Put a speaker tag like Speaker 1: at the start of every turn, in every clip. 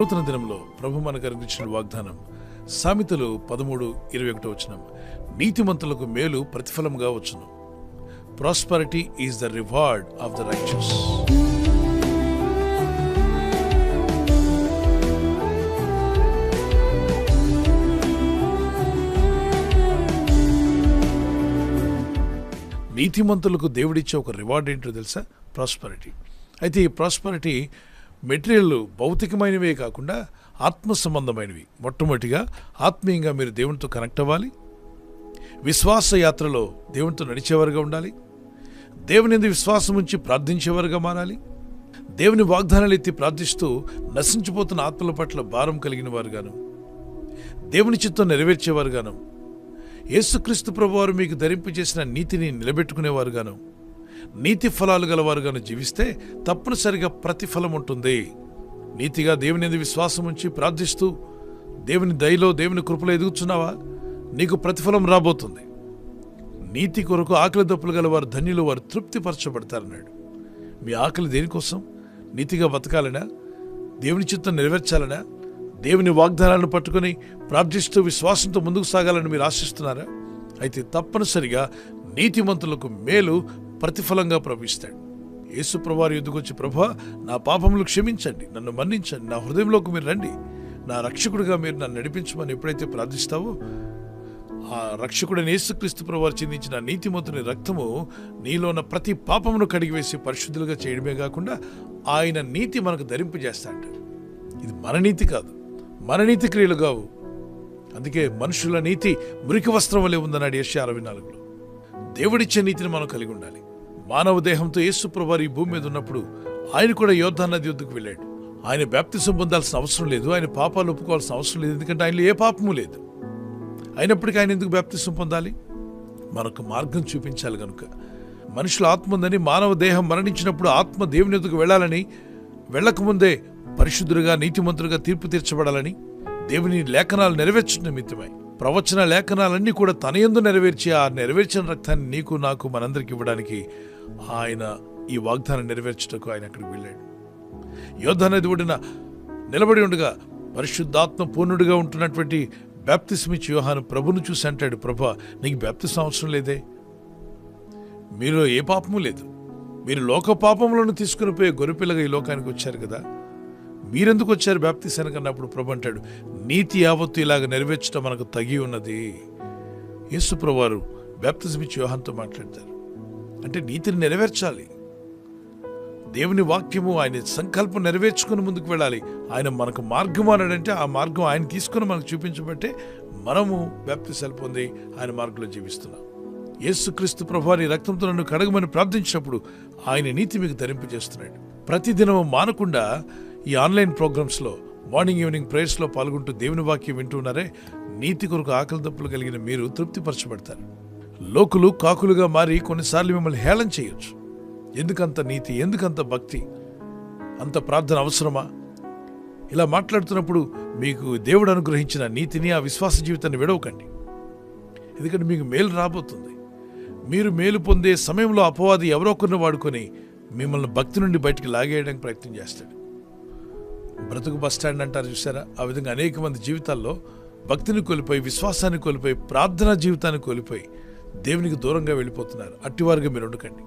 Speaker 1: నూతన దినంలో ప్రభు మనకు అనుగ్రహించిన వాగ్దానం సామెతలు 13:21 నీతిమంతులకు మేలు ప్రతిఫలముగా వచ్చును. Prosperity is the reward of the righteous. నీతిమంతులకు దేవుడిచ్చే ఒక రివార్డ్ ఏంటో తెలుసా? ప్రాస్పరిటీ. అయితే ఈ ప్రాస్పరిటీ మెటీరియల్ భౌతికమైనవే కాకుండా ఆత్మ సంబంధమైనవి. మొట్టమొదటిగా ఆత్మీయంగా మీరు దేవునితో కనెక్ట్ అవ్వాలి. విశ్వాస యాత్రలో దేవునితో నడిచేవారుగా ఉండాలి. దేవుని యందు విశ్వాసం ఉంచి ప్రార్థించేవారుగా మారాలి. దేవుని వాగ్దానాలు ఎత్తి ప్రార్థిస్తూ నశించిపోతున్న ఆత్మల పట్ల భారం కలిగిన వారుగాను, దేవుని చిత్తం నెరవేర్చేవారుగాను, యేసుక్రీస్తు ప్రభువారు మీకు ధరింపు చేసిన నీతిని నిలబెట్టుకునేవారుగాను, నీతి ఫలాలు గలవారుగాను జీవిస్తే తప్పనిసరిగా ప్రతిఫలం ఉంటుంది. నీతిగా దేవుని యందు విశ్వాసం ఉంచి ప్రార్థిస్తూ దేవుని దయలో దేవుని కృపలో ఎదుగుతున్నావా? నీకు ప్రతిఫలం రాబోతుంది. నీతి కొరకు ఆకలి దప్పులు గలవారు ధన్యులు, వారు తృప్తిపరచబడతారన్నాడు. మీ ఆకలి దేనికోసం? నీతిగా బతకాలనా? దేవుని చిత్తం నెరవేర్చాలనా? దేవుని వాగ్దానాలను పట్టుకొని ప్రార్థిస్తూ విశ్వాసంతో ముందుకు సాగాలని మీరు ఆశిస్తున్నారా? అయితే తప్పనిసరిగా నీతిమంతులకు మేలు ప్రతిఫలంగా ప్రవహిస్తాడు. యేసు ప్రభువారి యొద్దకు వచ్చి, ప్రభువా, నా పాపములు క్షమించండి, నన్ను మన్నించండి, నా హృదయంలోకి మీరు రండి, నా రక్షకుడిగా మీరు నన్ను నడిపించమని ఎప్పుడైతే ప్రార్థిస్తావో, ఆ రక్షకుడైన యేసుక్రీస్తు ప్రభువారు చిందించిన నీతిమంతుని రక్తము నీలో ఉన్న ప్రతి పాపమును కడిగివేసి పరిశుద్ధులుగా చేయడమే కాకుండా ఆయన నీతి మనకు ధరింపజేస్తాడు. ఇది మన నీతి కాదు, మన నీతి క్రియలు కావు. అందుకే మనుషుల నీతి మురికి వస్త్రం వలె ఉందన్నాడు యెషయా 64లో. దేవుడిచ్చే నీతిని మనం కలిగి ఉండాలి. మానవ దేహంతో యేసు ప్రభువారు ఈ భూమి మీద ఉన్నప్పుడు ఆయన కూడా యోర్దాను నది వద్దకు వెళ్ళాడు. ఆయన బాప్తిసం పొందాల్సిన అవసరం లేదు, ఆయన పాపాలు ఒప్పుకోవాల్సిన అవసరం లేదు, ఎందుకంటే ఆయనలో ఏ పాపము లేదు. అయినప్పటికీ ఆయన ఎందుకు బాప్తిసం పొందాలి? మనకు మార్గం చూపించాలి కనుక. మనుషుల ఆత్మ ఉందని, మానవ దేహం మరణించినప్పుడు ఆత్మ దేవుని యొద్దకు వెళ్ళాలని, వెళ్ళకముందే పరిశుద్ధులుగా నీతిమంతులుగా తీర్పు తీర్చబడాలని దేవుని లేఖనాలు నెరవేర్చిన నిమిత్తమై ప్రవచన లేఖనాలన్నీ కూడా తన యందు నెరవేర్చి ఆ నెరవేర్చిన రక్తాన్ని నీకు నాకు మనందరికి ఇవ్వడానికి ఆయన ఈ వాగ్దానం నెరవేర్చుటకు ఆయన అక్కడికి వెళ్ళాడు. యోర్దాను నది ఒడ్డున నిలబడి ఉండగా పరిశుద్ధాత్మ పూర్ణుడిగా ఉంటున్నటువంటి బాప్తిస్మిచ్చి యోహాను ప్రభును చూసి అంటాడు, ప్రభా, నీకు బాప్తిసం అవసరం లేదే, మీలో ఏ పాపము లేదు, మీరు లోక పాపములను తీసుకుని పోయే గొర్రెపిల్లగా ఈ లోకానికి వచ్చారు కదా, మీరెందుకు వచ్చారు బాప్తిసానికి అన్నప్పుడు ప్రభు అంటాడు, నీతి యావత్తు ఇలాగ నెరవేర్చడం మనకు తగి ఉన్నది. యేసు ప్రభువారు బాప్తిస్మిచ్చి యోహానుతో మాట్లాడతారు. అంటే నీతిని నెరవేర్చాలి. దేవుని వాక్యము ఆయన సంకల్పం నెరవేర్చుకుని ముందుకు వెళ్ళాలి. ఆయన మనకు మార్గం అన్నాడంటే ఆ మార్గం ఆయన తీసుకుని మనకు చూపించబట్టే మనము బాప్తిసాలు పొంది ఆయన మార్గంలో జీవిస్తున్నాం. యేసుక్రీస్తు ప్రభువారి రక్తంతో నన్ను కడగమని ప్రార్థించినప్పుడు ఆయన నీతి మీకు ధరింపజేస్తున్నాడు. ప్రతిదినం మానకుండా ఈ ఆన్లైన్ ప్రోగ్రామ్స్లో మార్నింగ్ ఈవినింగ్ ప్రేయర్స్లో పాల్గొంటూ దేవుని వాక్యం వింటున్నారే, నీతి కొరకు ఆకలి దప్పులు కలిగిన మీరు తృప్తిపరచబడతారు. లోకులు కాకులుగా మారి కొన్నిసార్లు మిమ్మల్ని హేళన చేయొచ్చు. ఎందుకంత నీతి, ఎందుకంత భక్తి, అంత ప్రార్థన అవసరమా? ఇలా మాట్లాడుతున్నప్పుడు మీకు దేవుడు అనుగ్రహించిన నీతిని, ఆ విశ్వాస జీవితాన్ని విడవకండి. ఎందుకంటే మీకు మేలు రాబోతుంది. మీరు మేలు పొందే సమయంలో అపవాది ఎవరో ఒకరిని వాడుకొని మిమ్మల్ని భక్తి నుండి బయటికి లాగేయడానికి ప్రయత్నం చేస్తాడు. బ్రతుకు బస్టాండ్ అంటారు చూసారా? ఆ విధంగా అనేక మంది జీవితాల్లో భక్తిని కోల్పోయి, విశ్వాసాన్ని కోల్పోయి, ప్రార్థనా జీవితాన్ని కోల్పోయి దేవునికి దూరంగా వెళ్ళిపోతున్నారు. అట్టివారుగా మీరు ఉండకండి.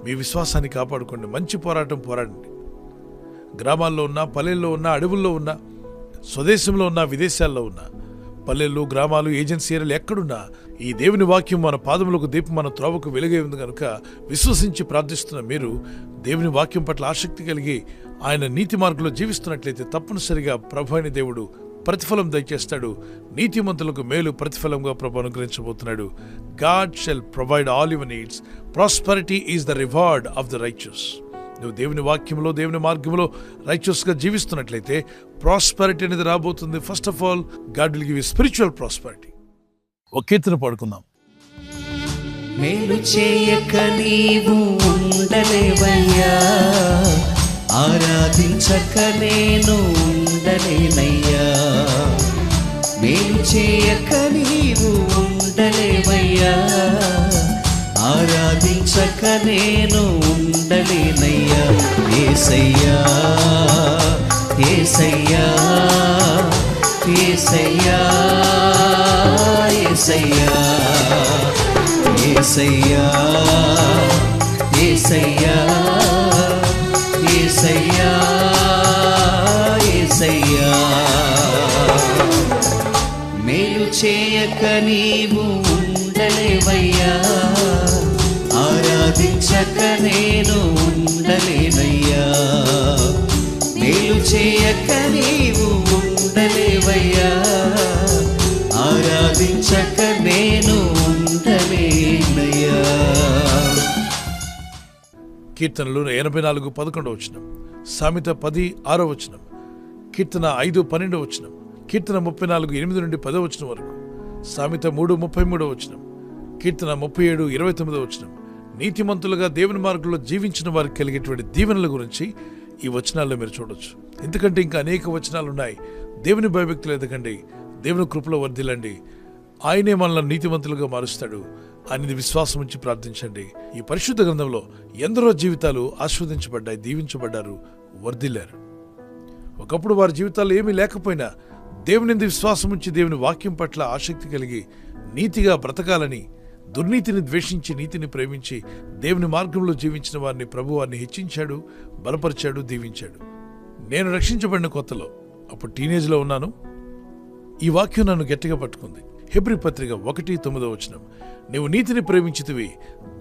Speaker 1: మీ విశ్వాసాన్ని కాపాడుకోండి. మంచి పోరాటం పోరాడండి. గ్రామాల్లో ఉన్నా, పల్లెల్లో ఉన్నా, అడవుల్లో ఉన్నా, స్వదేశంలో ఉన్నా, విదేశాల్లో ఉన్నా, పల్లెలు, గ్రామాలు, ఏజెన్సీ ఏరియాలు ఎక్కడున్నా ఈ దేవుని వాక్యం మన పాదములకు దీపం, మన త్రోవకు వెలుగై ఉంది కనుక విశ్వసించి ప్రార్థిస్తున్న మీరు దేవుని వాక్యం పట్ల ఆసక్తి కలిగి ఆయన నీతి మార్గంలో జీవిస్తున్నట్లయితే తప్పనిసరిగా ప్రభు అయిన దేవుడు ప్రతిఫలం దయచేస్తాడు. నీతిమంతులకు మేలు ప్రతిఫలంగా ప్రభు అనుగ్రహించబోతున్నాడు. God shall provide all your needs. Prosperity is the reward of the righteous. నువ్వు దేవుని వాక్యంలో, దేవుని మార్గంలో రైచియస్గా జీవిస్తున్నట్లయితే ప్రాస్పరిటీ అనేది రాబోతుంది. First of all, God will give you spiritual prosperity. ఒక కీర్తన పాడుకుందాం.
Speaker 2: మేలు చేయక నీవు ఉండలేవయ్యా, ఆరాధించక నేను ఉండలేనయ్యా. మేలు చేయక నీవు ఉండలేవయ్యా, ఆరాధించక నేను ఉండలేనయ్యా. యేసయ్యా యేసయ్యా యేసయ్యా యేసయ్యా యేసయ్యా యేసయ్యా యేసయ్యా యేసయ్యా మేలు చేయక నీవు ఉండలేవయ్యా ఆరాధించక నేను ఉండలేనయ్యా మేలు చేయక నీవు ఉండలేవయ్యా ఆరాధించక నేను ఉండలేనయ్యా.
Speaker 1: కీర్తనలు 84:11 సామెత 10:6 కీర్తన 5:12 కీర్తన 34:8-10 వరకు సామెత 3:33 కీర్తన 37:29 నీతిమంతులుగా దేవుని మార్గంలో జీవించిన వారికి కలిగేటువంటి దీవెనల గురించి ఈ వచనాల్లో మీరు చూడొచ్చు. ఎందుకంటే ఇంకా అనేక వచనాలు ఉన్నాయి. దేవుని భయభక్తులు ఎదగండి, దేవుని కృపలో వర్ధిల్లండి, ఆయనే మనల్ని నీతిమంతులుగా మారుస్తాడు అనేది విశ్వాసం ఉంచి ప్రార్థించండి. ఈ పరిశుద్ధ గ్రంథంలో ఎందరో జీవితాలు ఆస్వాదించబడ్డాయి, దీవించబడ్డారు, వర్ధిల్లారు. ఒకప్పుడు వారి జీవితాల్లో ఏమీ లేకపోయినా దేవుని విశ్వాసం ఉంచి దేవుని వాక్యం పట్ల ఆసక్తి కలిగి నీతిగా బ్రతకాలని, దుర్నీతిని ద్వేషించి నీతిని ప్రేమించి దేవుని మార్గంలో జీవించిన వారిని ప్రభు వారిని హెచ్చించాడు, బలపరిచాడు, దీవించాడు. నేను రక్షించబడిన కొత్తలో, అప్పుడు టీనేజ్లో ఉన్నాను, ఈ వాక్యం నన్ను గట్టిగా పట్టుకుంది. హెబ్రీ పత్రిక 1:9 నీవు నీతిని ప్రేమించితివి,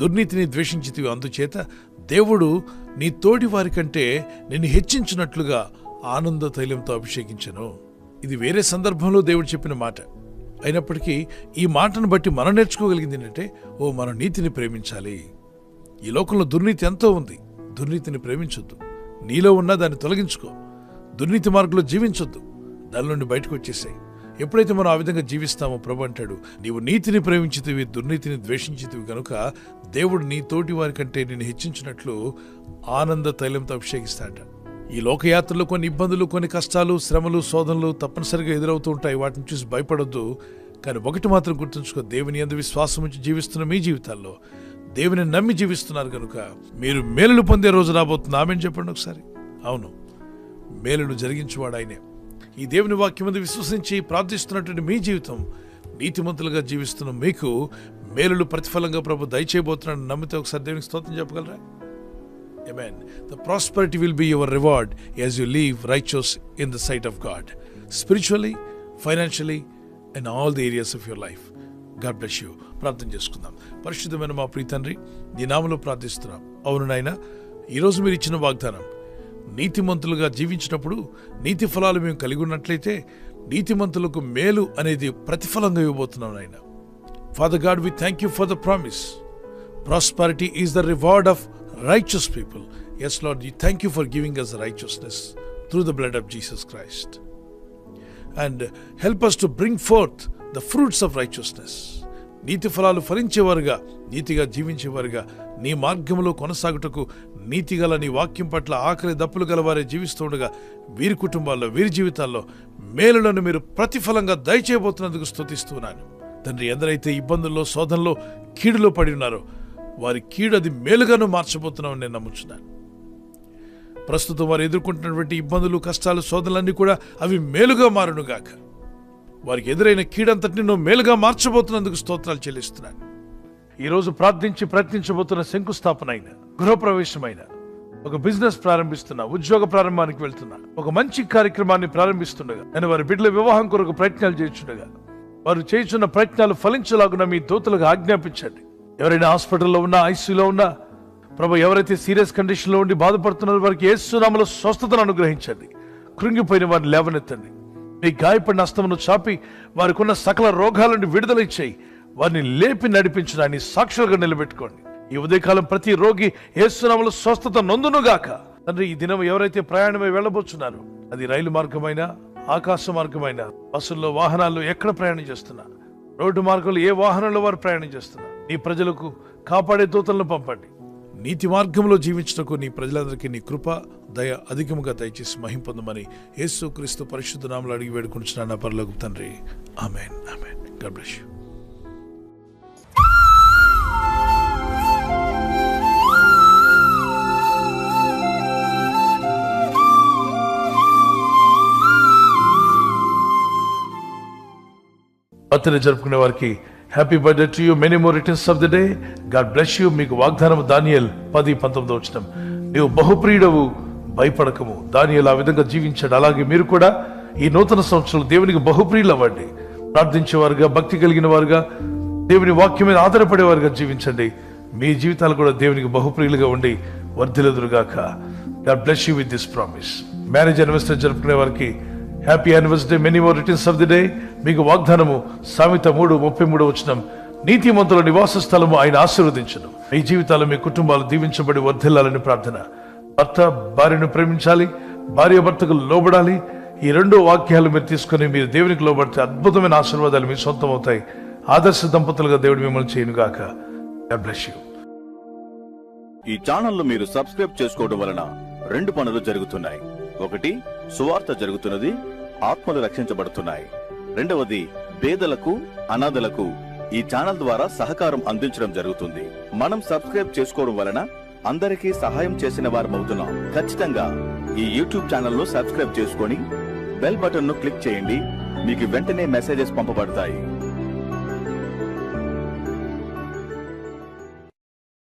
Speaker 1: దుర్నీతిని ద్వేషించితివి, అందుచేత దేవుడు నీ తోటి వారి కంటే నిన్ను హెచ్చించినట్లుగా ఆనంద తైలంతో అభిషేకించను. ఇది వేరే సందర్భంలో దేవుడు చెప్పిన మాట అయినప్పటికీ ఈ మాటను బట్టి మనం నేర్చుకోగలిగింది ఏంటంటే, మనం నీతిని ప్రేమించాలి. ఈ లోకంలో దుర్నీతి ఎంతో ఉంది, దుర్నీతిని ప్రేమించొద్దు. నీలో ఉన్నా దాన్ని తొలగించుకో, దుర్నీతి మార్గంలో జీవించొద్దు, దాని నుండి బయటకు వచ్చేసాయి. ఎప్పుడైతే మనం ఆ విధంగా జీవిస్తామో ప్రభు అంటాడు, నీవు నీతిని ప్రేమించితివి, దుర్నీతిని ద్వేషించితివి కనుక దేవుడు నీ తోటి వారి కంటే నిన్ను హెచ్చించినట్లు ఆనంద తైలంతో అభిషేకిస్తాడ. ఈ లోకయాత్రలో కొన్ని ఇబ్బందులు, కొన్ని కష్టాలు, శ్రమలు, శోధనలు తప్పనిసరిగా ఎదురవుతూ ఉంటాయి. వాటిని చూసి భయపడొద్దు. కానీ ఒకటి మాత్రం గుర్తుంచుకో, దేవుని యందు విశ్వాసం ఉంచి జీవిస్తున్న మీ జీవితాల్లో దేవుని నమ్మి జీవిస్తున్నారు కనుక మీరు మేలులు పొందే రోజు రాబోతుంది. ఆమెను చెప్పండి ఒకసారి. అవును, మేలులు జరిగించువాడు ఆయనే. ఈ దేవుని వాక్యం మీద విశ్వసించి ప్రార్థిస్తున్నటువంటి మీ జీవితం, నీతిమంతులుగా జీవిస్తున్న మీకు మేలులు ప్రతిఫలంగా ప్రభు దయచేయబోతున్నాడు నమ్మితే ఒకసారి దేవునికి స్తోత్రం చెప్పగలరా? Amen. The prosperity will be your reward as you live righteous in the sight of God, spiritually, financially, in all the areas of your life. God bless you. ప్రార్థన చేసుకుందాం. పరిశుద్ధమైన మా ప్రియ తండ్రి, నీ నామములో ప్రార్థిస్తున్నాం. అవును నాయనా, ఈరోజు మీరు ఇచ్చిన వాగ్దానం, నీతిమంతులుగా జీవించినప్పుడు నీతి ఫలాలు మేము కలిగి ఉన్నట్లయితే నీతిమంతులకు మేలు అనేది ప్రతిఫలంగా ఇవ్వబోతున్నాం నాయన. Father God, we thank you for the promise. Prosperity is the reward of righteous people. Yes, Lord, we thank you for giving us righteousness through the blood of Jesus Christ. And help us to bring forth the fruits of righteousness. నీతి ఫలాలు ఫలించేవారుగా, నీతిగా జీవించేవారుగా, నీ మార్గంలో కొనసాగుటకు నీతిగల నీ వాక్యం పట్ల ఆకలి దప్పులు గలవారే జీవిస్తుండగా వీరి కుటుంబాల్లో, వీరి జీవితాల్లో మేలులను మీరు ప్రతిఫలంగా దయచేయబోతున్నందుకు స్తుతిస్తున్నాను తండ్రి. ఎందరైతే ఇబ్బందుల్లో, శోధనలో, కీడులో పడి ఉన్నారో వారి కీడు అది మేలుగాను మార్చబోతున్నామని నేను నమ్ముచున్నాను. ప్రస్తుతం వారు ఎదుర్కొంటున్నటువంటి ఇబ్బందులు, కష్టాలు, శోధనలన్నీ కూడా అవి మేలుగా మారునుగాక. వారికి ఎదురైన కీడంతటిని నువ్వు మేలుగా మార్చబోతున్నందుకు స్తోత్రాలు చెల్లిస్తున్నాను. ఈరోజు ప్రార్థించి ప్రయత్నించబోతున్న శంకుస్థాపన అయిన, గృహప్రవేశమైన, ఒక బిజినెస్ ప్రారంభిస్తున్నా, ఉద్యోగ ప్రారంభానికి వెళ్తున్నా, ఒక మంచి కార్యక్రమాన్ని ప్రారంభిస్తుండగా, నేను వారి బిడ్డల వివాహం కొరకు ప్రయత్నాలు చేస్తుండగా వారు చేస్తున్న ప్రయత్నాలు ఫలించలాగున మీ దూతలకు ఆజ్ఞాపించండి. ఎవరైనా హాస్పిటల్లో ఉన్నా, ఐసీయూలో ఉన్నా ప్రభు, ఎవరైతే సీరియస్ కండిషన్లో ఉండి బాధపడుతున్నారో వారికి యేసు నామములో స్వస్థతను అనుగ్రహించండి. కృంగిపోయిన వారిని లేవనెత్తండి. మీ గాయపడిన హస్తమును చాపి వారికి ఉన్న సకల రోగాల నుండి విడుదల ఇచ్చేయి. వారిని లేపి నడిపించడాన్ని సాక్షులుగా నిలబెట్టుకోండి. ఈ ఉదయకాలం ప్రతి రోగి యేసు నామములో స్వస్థత నొందునుగాక. తండ్రి, ఈ దినం ఎవరైతే ప్రయాణమై వెళ్ళబోతున్నారు, అది రైలు మార్గమైన, ఆకాశ మార్గమైన, బస్సుల్లో, వాహనాల్లో ఎక్కడ ప్రయాణం చేస్తున్నా, రోడ్డు మార్గంలో ఏ వాహనంలో వారు ప్రయాణం చేస్తున్నా, నీ ప్రజలకు కాపాడే దూతలను పంపండి. నీతి మార్గంలో జీవించటకు నీ ప్రజలందరికీ నీ కృప, దయ అధికముగా దయచేసి మహిమ పొందమని యేసుక్రీస్తు పరిశుద్ధ నామములో అడిగి వేడుకుంటున్నాను నా పరలోకపు తండ్రి. ఆమేన్, ఆమేన్. God bless you. బర్త్డే జరుపుకునే వారికి happy birthday to you, many more returns of the day. God bless you. మీకు వాగ్దానం దానియేలు 10:19 నీవు బహుప్రియుడవు, భయపడకము. దానియేలు ఆ విధంగా జీవించాడు. అలాగే మీరు కూడా ఈ నూతన సంవత్సరంలో దేవునికి బహుప్రియులు అవ్వండి. ప్రార్థించేవారుగా, భక్తి కలిగిన వారుగా, దేవుని వాక్యం మీద ఆధారపడేవారుగా జీవించండి. మీ జీవితాలు కూడా దేవునికి బహుప్రియులుగా ఉండి వర్ధిల్లుదురుగాక. God bless you with this promise. Marriage anniversary జరుపుకునే వారికి happy anniversary, many more returns of the day. మీకు వాగ్దానము సామెత 3:33 నీతిమంతుల నివాస స్థలము ఆయన ఆశీర్వదించును. మీ జీవితాలు, మీ కుటుంబాలు దీవించబడి వర్ధిల్లాలని ప్రార్థన. భర్త భార్యను ప్రేమించాలి, భార్య భర్తకు లోబడాలి. ఈ 2 వాక్యాలు మీరు తీసుకుని మీరు దేవునికి లోబడితే అద్భుతమైన ఆశీర్వాదాలు మీ సొంతం అవుతాయి. ఆదర్శ దంపతులుగా దేవుడు మిమ్మల్ని చేయనుగాక. God bless you.
Speaker 3: ఈ ఛానల్ మీరు సబ్స్క్రైబ్ చేసుకోవడం వలన 2 పనులు జరుగుతున్నాయి. ఒకటి, సువార్త జరుగుతున్నది, ఆత్మలు రక్షించబడుతున్నాయి. రెండవది, పేదలకు, అనాథలకు ఈ ఛానల్ ద్వారా సహకారం అందించడం జరుగుతుంది. మనం సబ్స్క్రైబ్ చేసుకోవడం వలన అందరికీ సహాయం చేసిన వారమవుతున్నాం. ఖచ్చితంగా ఈ యూట్యూబ్ ఛానల్ సబ్స్క్రైబ్ చేసుకొని బెల్ బటన్ ను క్లిక్ చేయండి. మీకు వెంటనే మెసేజెస్ పంపబడతాయి.